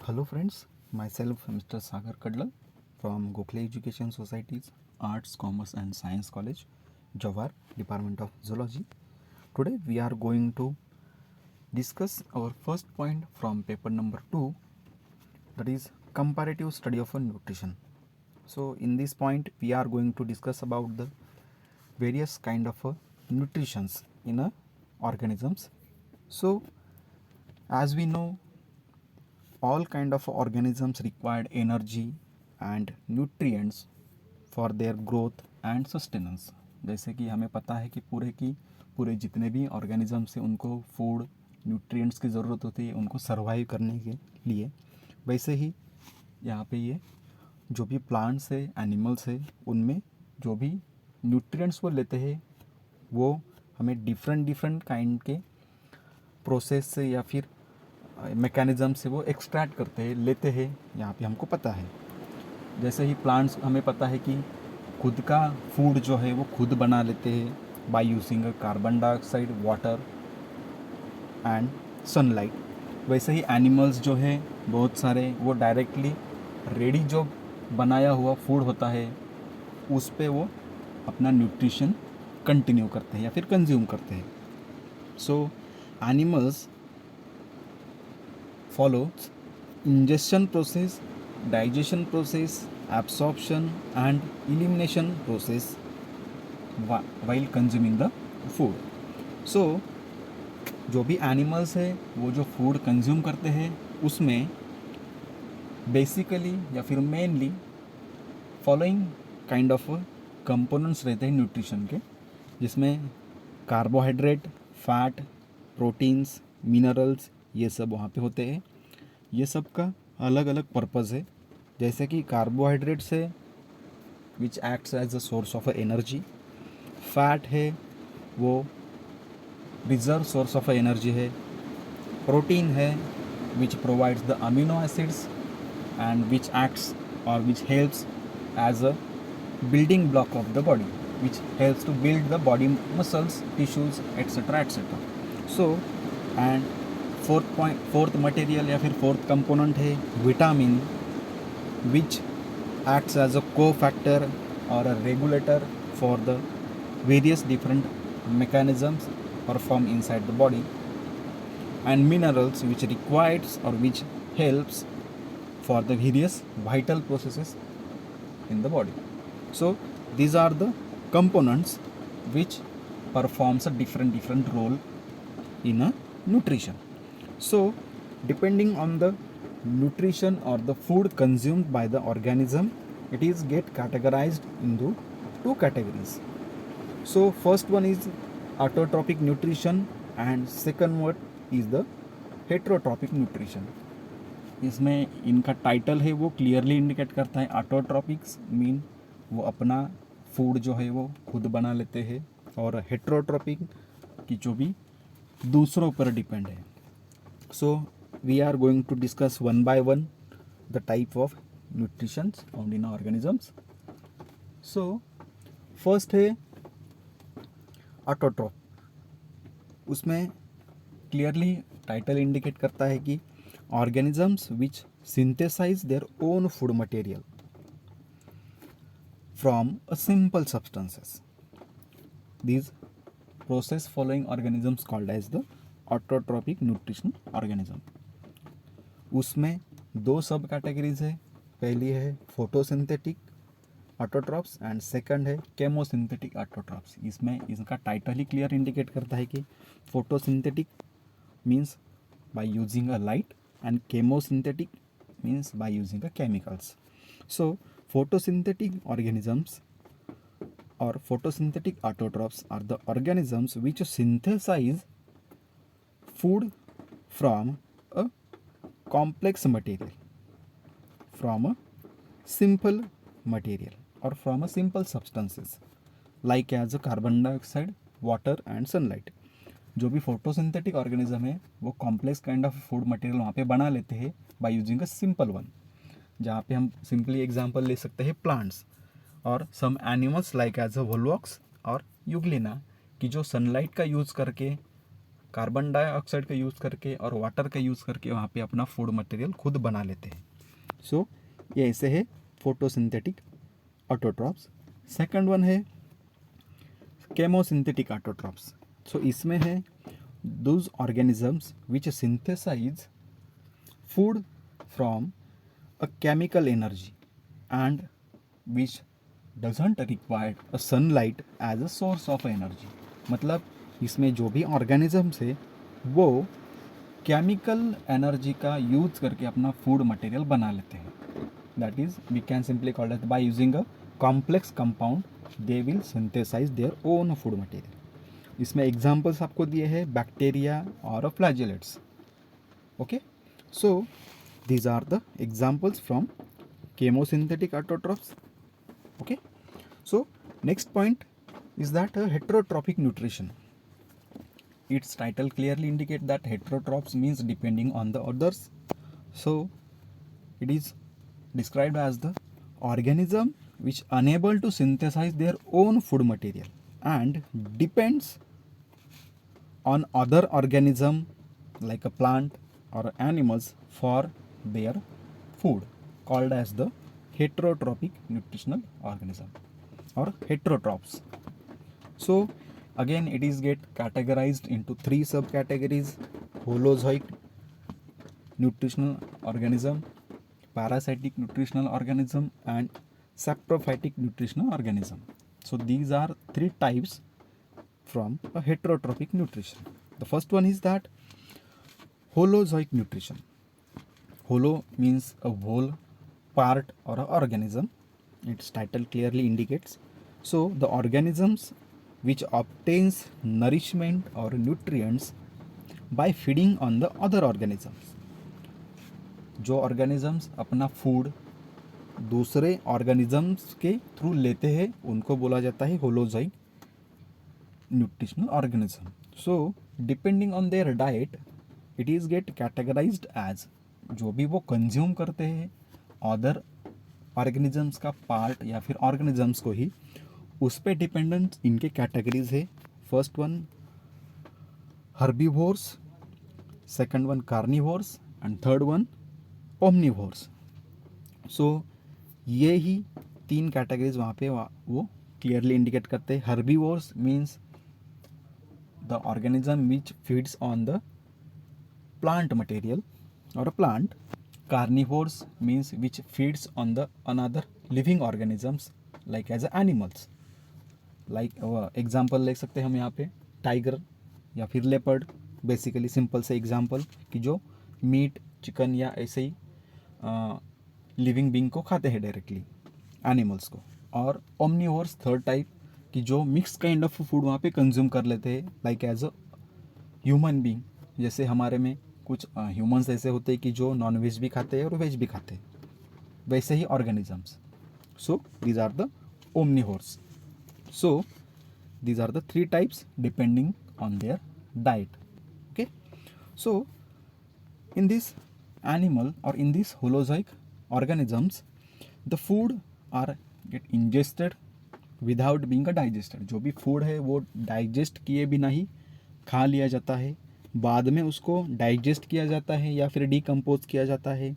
Hello friends, myself Mr. Sagar Kadlal from Gokhale Education Society's Arts, Commerce and Science College, Jawar, Department of Zoology. Today we are going to discuss our first point from paper number 2, that is comparative study of nutrition. So in this point we are going to discuss about the various kind of nutritions in organisms. So as we know, all kind of organisms required energy and nutrients for their growth and sustenance. जैसे कि हमें पता है कि पूरे जितने भी organisms हैं उनको फूड न्यूट्रिएंट्स की ज़रूरत होती है उनको सर्वाइव करने के लिए। वैसे ही यहाँ पे ये जो भी प्लांट्स है, एनिमल्स है, उनमें जो भी न्यूट्रिएंट्स वो लेते हैं वो हमें डिफरेंट काइंड के प्रोसेस से या फिर मैकेनिज़्म से वो एक्सट्रैक्ट करते हैं, लेते हैं, यहाँ पे हमको पता है। जैसे ही प्लांट्स हमें पता है कि खुद का फूड जो है वो खुद बना लेते हैं by using carbon dioxide, water and sunlight. वैसे ही एनिमल्स जो है बहुत सारे वो डायरेक्टली रेडी जो बनाया हुआ फूड होता है उस पे वो अपना न्यूट्रिशन कंटिन्यू करते हैं या फिर कंज्यूम करते हैं। सो animals follows ingestion process, digestion process, absorption and elimination process while consuming the food. So जो भी एनिमल्स है वो जो फूड कंज्यूम करते हैं उसमें बेसिकली या फिर mainly following kind of components रहते हैं न्यूट्रिशन के, जिसमें कार्बोहाइड्रेट, फैट, प्रोटीन्स, मिनरल्स ये सब वहाँ पे होते हैं। ये सब का अलग अलग पर्पज़ है। जैसे कि कार्बोहाइड्रेट्स है which acts as a source of energy, fat है वो रिजर्व सोर्स ऑफ एनर्जी है, प्रोटीन है which provides the amino acids and which acts और which helps as a building block of the body, which helps to build the body muscles, tissues, etc etc. So and fourth material या फिर fourth component है vitamin, which acts as a cofactor or a regulator for the various different mechanisms performed inside the body, and minerals which requires or which helps for the various vital processes in the body. So these are the components which performs a different role in a nutrition. So depending on the nutrition or the food consumed by the organism, it is get categorized into two categories. So first one is autotrophic nutrition and second one is the heterotrophic nutrition. इसमें इनका title है वो clearly indicate करता है। ऑटोट्रॉपिक्स mean वो अपना food जो है वो खुद बना लेते हैं, और हेट्रोट्रॉपिक की जो भी दूसरों पर डिपेंड है। So we are going to discuss one by one the type of nutrition found in organisms. So first है ऑटोट्रॉप। उसमें क्लियरली टाइटल इंडिकेट करता है कि organisms which synthesize their own food material from a simple substances. These process following organisms called as the autotrophic nutrition organism. उसमें दो सब categories है। पहली है फोटोसिंथेटिक ऑटोट्रॉप्स एंड सेकंड है केमोसिंथेटिक ऑटोट्रॉप्स। इसमें इसका टाइटल ही क्लियर इंडिकेट करता है कि photosynthetic means by using a light and chemosynthetic means by using the chemicals. So photosynthetic organisms or photosynthetic autotrophs are the organisms which synthesize food from a complex material, from a simple material or from a simple substances like as a carbon dioxide, water and sunlight. जो भी photosynthetic organism है वो complex kind of food material वहाँ पे बना लेते हैं bye using a simple one, जहाँ पे हम सिंपली एग्जांपल ले सकते हैं प्लांट्स और some animals like as a volvox और यूग्लिना, की जो सनलाइट का यूज़ करके कार्बन डाइऑक्साइड का यूज़ करके और वाटर का यूज़ करके वहाँ पे अपना फूड मटेरियल खुद बना लेते हैं. सो ये ऐसे है फोटोसिंथेटिक ऑटोट्रॉप्स. सेकंड वन है केमोसिंथेटिक ऑटोट्रॉप्स. सो इसमें है those organisms which synthesize food from a chemical energy and which doesn't require a sunlight as a source of energy. मतलब इसमें जो भी ऑर्गेनिजम्स है वो केमिकल एनर्जी का यूज करके अपना फूड मटेरियल बना लेते हैं. That is we can simply call that by using a complex compound they will synthesize their own food material. इसमें एग्जांपल्स आपको दिए हैं बैक्टीरिया और flagellates. Okay, so these are the examples from chemosynthetic autotrophs. Okay, so next point is that heterotrophic nutrition. Its title clearly indicate that heterotrophs means depending on the others. So it is described as the organism which unable to synthesize their own food material and depends on other organism like a plant or animals for their food, called as the heterotrophic nutritional organism or heterotrophs. So again it is get categorized into three subcategories: holozoic nutritional organism, parasitic nutritional organism, and saprophytic nutritional organism. So these are three types from a heterotrophic nutrition. The first one is that holozoic nutrition. Holo means a whole, part, or an organism. Its title clearly indicates. So the organisms which obtains nourishment or nutrients by feeding on the other organisms. जो organisms अपना food दूसरे organisms के through लेते हैं उनको बोला जाता है holozoic nutritional organism. So depending on their diet, it is get categorized as जो भी वो कंज्यूम करते हैं अदर ऑर्गेनिजम्स का पार्ट या फिर ऑर्गेनिजम्स को ही, उस पे डिपेंडेंट इनके कैटेगरीज है. First one herbivores, second one carnivores and third one omnivores. So ये ही तीन कैटेगरीज वहाँ पे वो क्लियरली इंडिकेट करते हैं. Herbivores means the organism which feeds on the plant material or a plant. Carnivores means which feeds on the another living organisms like as animals. Like example ले सकते हैं हम यहाँ पे टाइगर या फिर लेपर्ड. बेसिकली सिंपल से example कि जो मीट चिकन या ऐसे ही लिविंग बींग को खाते हैं डायरेक्टली एनिमल्स को. और ओमनीवोर्स थर्ड टाइप कि जो मिक्स काइंड ऑफ फूड वहाँ पे कंज्यूम कर लेते हैं like as a human being. जैसे हमारे में कुछ ह्यूमंस ऐसे होते हैं कि जो नॉन वेज भी खाते हैं और वेज भी खाते हैं, वैसे ही organisms. So these are the omnivores. So these are the three types depending on their diet. Okay, so in this animal और in this holozoic organisms the food are get ingested without being a digested. जो भी food है वो digest किए बिना ही खा लिया जाता है. बाद में उसको डाइजेस्ट किया जाता है या फिर डिकम्पोज किया जाता है.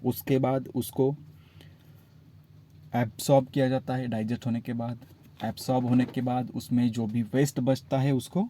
उसके बाद उसको एब्सॉर्ब किया जाता है. डाइजेस्ट होने के बाद, एब्सॉर्ब होने के बाद उसमें जो भी वेस्ट बचता है उसको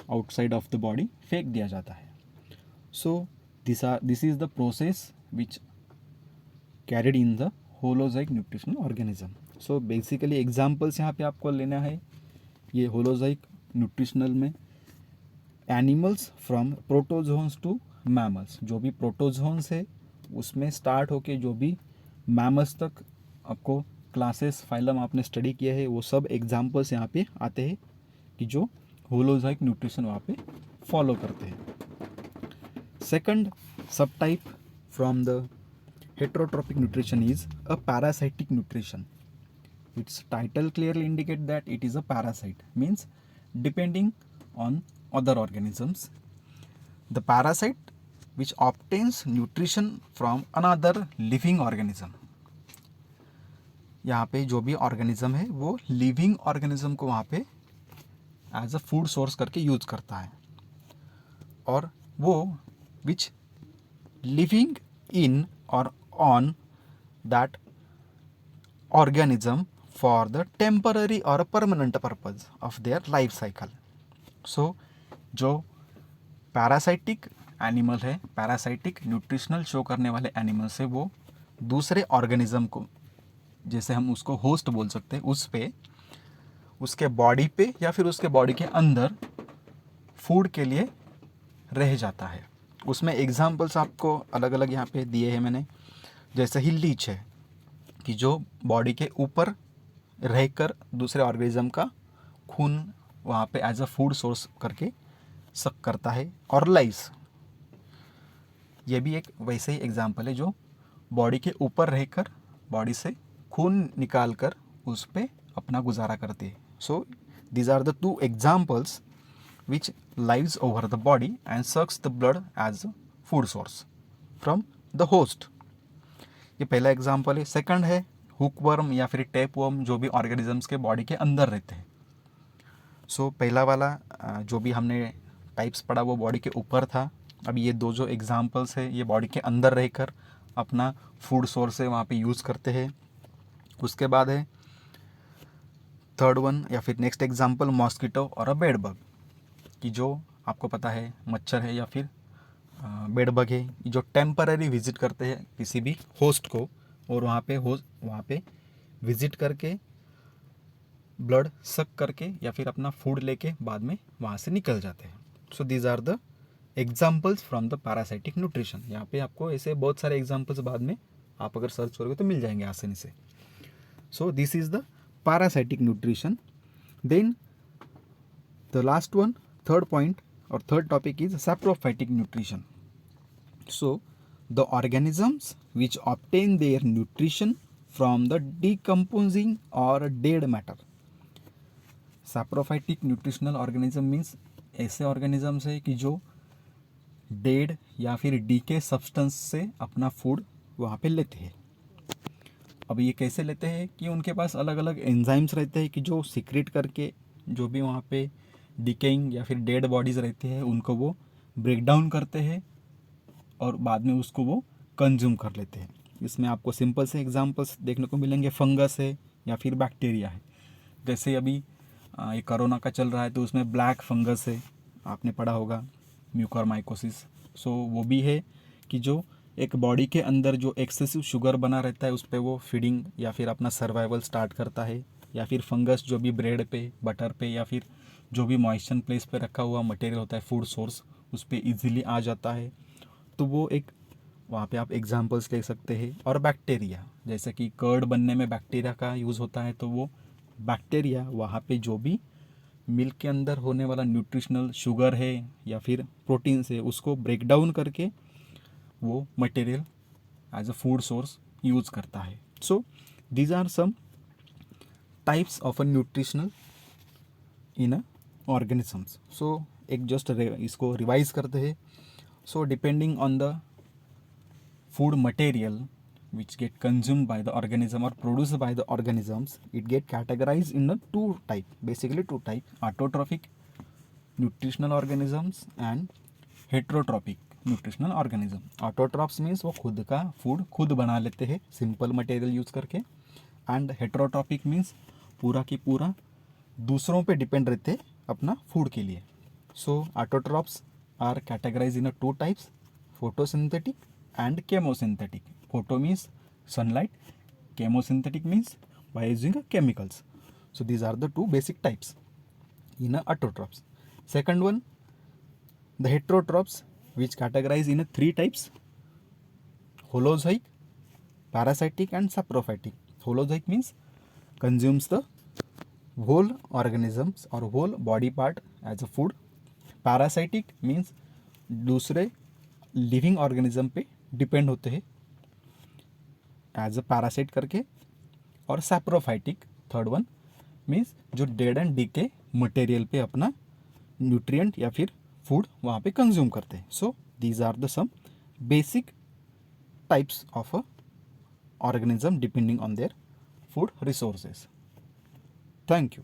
आउटसाइड ऑफ द बॉडी फेंक दिया जाता है. So this is the process which carried in the holozoic nutritional organism. So basically examples यहाँ पे आपको लेना है ये होलोजोइक न्यूट्रिशनल में. Animals from protozoans to mammals. जो भी प्रोटोजोन्स है उसमें स्टार्ट होके जो भी मैमल्स तक आपको क्लासेस फाइलम आपने स्टडी किया है वो सब एग्जाम्पल्स यहाँ पे आते हैं कि जो होलोजोइक न्यूट्रिशन वहाँ पे फॉलो करते हैं. सेकंड सब type from the heterotrophic nutrition is a parasitic nutrition. Its title clearly indicate that it is a parasite, means depending on other organisms. The parasite which obtains nutrition from another living organism. यहाँ पे जो भी organism है वो living organism को वहाँ पे as a food source करके यूज करता है. और वो विच लिविंग इन और on that organism for the temporary or a permanent purpose of their life cycle. So जो पैरासाइटिक एनिमल है, पैरासाइटिक न्यूट्रिशनल शो करने वाले एनिमल से वो दूसरे ऑर्गेनिज्म को, जैसे हम उसको होस्ट बोल सकते हैं, उस पे उसके बॉडी पे या फिर उसके बॉडी के अंदर फूड के लिए रह जाता है. उसमें एग्जाम्पल्स आपको अलग अलग यहाँ पे दिए हैं मैंने. जैसे ही लीच है कि जो बॉडी के ऊपर रहकर दूसरे ऑर्गेनिज्म का खून वहाँ पे एज अ फूड सोर्स करके सक करता है. और लाइस, ये भी एक वैसे ही एग्जाम्पल है जो बॉडी के ऊपर रहकर बॉडी से खून निकाल कर उस पर अपना गुजारा करते हैं. So these are the two examples which lives over the body and sucks the blood as a food source from the host. ये पहला एग्जाम्पल है. सेकंड है हुकवर्म या फिर टेपवर्म, जो भी ऑर्गेनिजम्स के बॉडी के अंदर रहते हैं. सो पहला वाला जो भी हमने टाइप्स पढ़ा वो बॉडी के ऊपर था. अभी ये दो जो एग्जाम्पल्स है ये बॉडी के अंदर रहकर अपना फूड सोर्स है वहाँ पे यूज़ करते हैं. उसके बाद है थर्ड वन या फिर नेक्स्ट एग्जाम्पल मॉस्किटो और अ बेड बग, कि जो आपको पता है मच्छर है या फिर बेड बग है, जो टेम्पररी विजिट करते हैं किसी भी होस्ट को और वहाँ पे विजिट करके ब्लड सक करके या फिर अपना फूड लेके बाद में वहाँ से निकल जाते हैं. So these are the examples from the parasitic nutrition. यहाँ पे आपको ऐसे बहुत सारे एग्जाम्पल्स बाद में आप अगर सर्च करोगे तो मिल जाएंगे आसानी से. So this is the parasitic nutrition. Then the last one, third point और third topic is saprophytic nutrition. So, the organisms which obtain their nutrition from the decomposing or dead matter. Saprophytic nutritional organism means ऐसे organisms है कि जो dead या फिर DK substance से अपना food वहाँ पे लेते हैं. अब ये कैसे लेते हैं कि उनके पास अलग अलग एंजाइम्स रहते हैं कि जो सीक्रेट करके जो भी वहाँ पे डिकेइंग या फिर डेड बॉडीज़ रहती है उनको वो ब्रेक डाउन करते हैं और बाद में उसको वो कंज्यूम कर लेते हैं. इसमें आपको सिंपल से एग्जांपल्स देखने को मिलेंगे. फंगस है या फिर बैक्टीरिया है. जैसे अभी ये कोरोना का चल रहा है तो उसमें ब्लैक फंगस है, आपने पढ़ा होगा, म्यूकोरमाइकोसिस. सो वो भी है कि जो एक बॉडी के अंदर जो एक्सेसिव शुगर बना रहता है उस पर वो फीडिंग या फिर अपना सर्वाइवल स्टार्ट करता है. या फिर फंगस जो भी ब्रेड पे, बटर पे या फिर जो भी मॉइस्चर प्लेस पे रखा हुआ मटेरियल होता है फूड सोर्स, उस पर ईजिली आ जाता है. तो वो एक वहाँ पे आप एग्जांपल्स ले सकते हैं. और बैक्टीरिया, जैसे कि कर्ड बनने में बैक्टीरिया का यूज़ होता है, तो वो बैक्टीरिया वहाँ पे जो भी मिल्क के अंदर होने वाला न्यूट्रिशनल शुगर है या फिर प्रोटीन्स है उसको ब्रेक डाउन करके वो material as a food source use करता है. So these are some types of a nutritional in a organisms. So एक जस्ट इसको रिवाइज करते हैं. So depending on the food material which get consumed by the organism or produced by the organisms, it get categorized in the two type, basically two type: autotrophic nutritional organisms and heterotrophic nutritional organism. Autotrophs means वो खुद का food खुद बना लेते हैं simple material use करके. And heterotrophic means पूरा की पूरा दूसरों पे डिपेंड रहते हैं अपना फूड के लिए. सो autotrophs are categorized in a two types: photosynthetic and chemosynthetic. Photo means sunlight, chemosynthetic means by using chemicals. So these are the two basic types in a autotrophs. Second one, the heterotrophs, which categorize in a three types: holozoic, parasitic and saprophytic. Holozoic means consumes the whole organisms or whole body part as a food. Parasitic means दूसरे living organism पे depend होते हैं as a parasite करके. और saprophytic third one means जो dead and DK material पे अपना nutrient या फिर फूड वहाँ पे कंज्यूम करते हैं. So these are the some basic types of a organism depending on their food resources. Thank you.